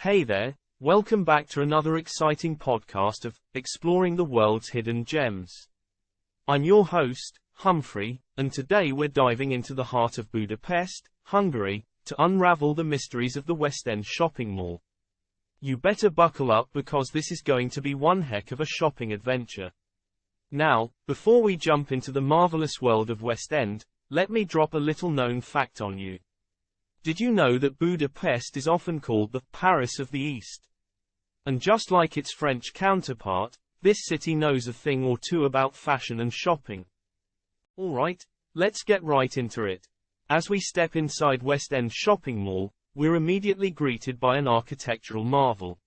Hey there, welcome back to another exciting podcast of Exploring the World's Hidden Gems. I'm your host, Humphrey, and today we're diving into the heart of Budapest, Hungary, to unravel the mysteries of the Westend shopping mall. You better buckle up because this is going to be one heck of a shopping adventure. Now, before we jump into the marvelous world of Westend, let me drop a little known fact on you. Did you know that Budapest is often called the Paris of the East? And just like its French counterpart, this city knows a thing or two about fashion and shopping. Alright, let's get right into it. As we step inside Westend shopping mall, we're immediately greeted by an architectural marvel.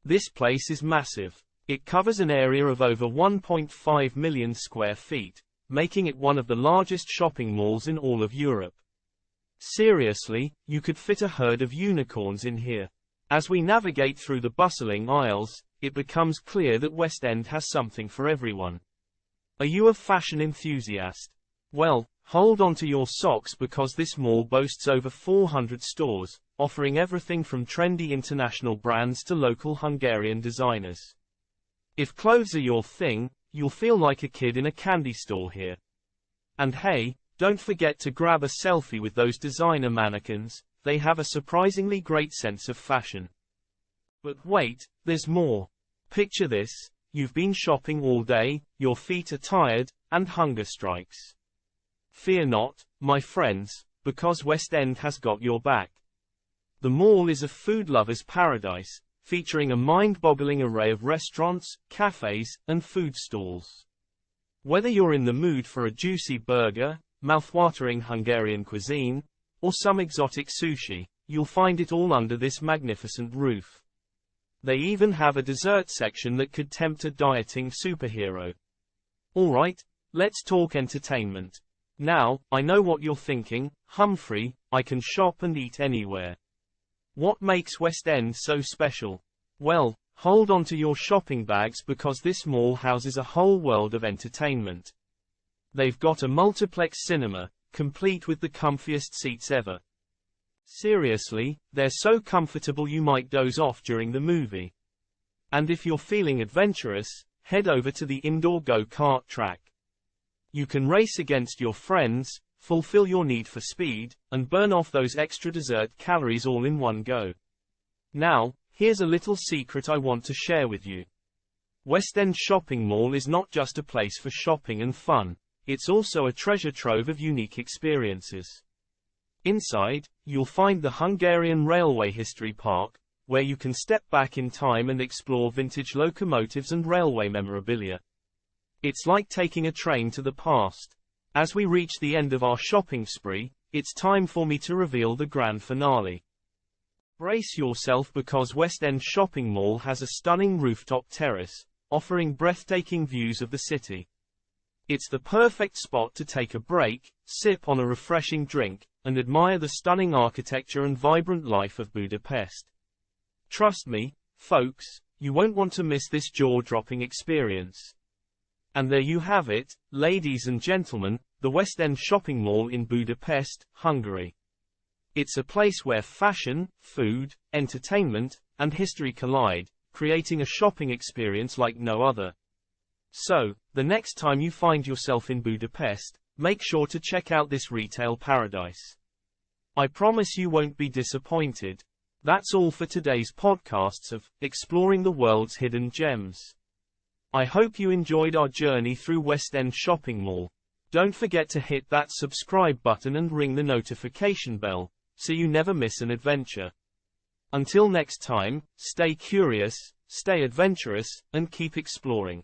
This place is massive. It covers an area of over 1.5 million square feet, making it one of the largest shopping malls in all of Europe. Seriously, you could fit a herd of unicorns in here. As we navigate through the bustling aisles, it becomes clear that Westend has something for everyone. Are you a fashion enthusiast? Well, hold on to your socks because this mall boasts over 400 stores, offering everything from trendy international brands to local Hungarian designers. If clothes are your thing, you'll feel like a kid in a candy store here. And hey, don't forget to grab a selfie with those designer mannequins, they have a surprisingly great sense of fashion. But wait, there's more. Picture this, you've been shopping all day, your feet are tired, and hunger strikes. Fear not, my friends, because Westend has got your back. The mall is a food lover's paradise, featuring a mind-boggling array of restaurants, cafes, and food stalls. Whether you're in the mood for a juicy burger, mouth-watering Hungarian cuisine, or some exotic sushi, you'll find it all under this magnificent roof. They even have a dessert section that could tempt a dieting superhero. Alright, let's talk entertainment. Now, I know what you're thinking, Humphrey, I can shop and eat anywhere. What makes Westend so special? Well, hold on to your shopping bags because this mall houses a whole world of entertainment. They've got a multiplex cinema, complete with the comfiest seats ever. Seriously, they're so comfortable you might doze off during the movie. And if you're feeling adventurous, head over to the indoor go-kart track. You can race against your friends, fulfill your need for speed, and burn off those extra dessert calories all in one go. Now, here's a little secret I want to share with you. Westend Shopping Mall is not just a place for shopping and fun. It's also a treasure trove of unique experiences. Inside, you'll find the Hungarian Railway History Park, where you can step back in time and explore vintage locomotives and railway memorabilia. It's like taking a train to the past. As we reach the end of our shopping spree, it's time for me to reveal the grand finale. Brace yourself because Westend Shopping Mall has a stunning rooftop terrace, offering breathtaking views of the city. It's the perfect spot to take a break, sip on a refreshing drink, and admire the stunning architecture and vibrant life of Budapest. Trust me, folks, you won't want to miss this jaw-dropping experience. And there you have it, ladies and gentlemen, the Westend Shopping Mall in Budapest, Hungary. It's a place where fashion, food, entertainment, and history collide, creating a shopping experience like no other. So, the next time you find yourself in Budapest, make sure to check out this retail paradise. I promise you won't be disappointed. That's all for today's podcasts of Exploring the World's Hidden Gems. I hope you enjoyed our journey through Westend Shopping Mall. Don't forget to hit that subscribe button and ring the notification bell, so you never miss an adventure. Until next time, stay curious, stay adventurous, and keep exploring.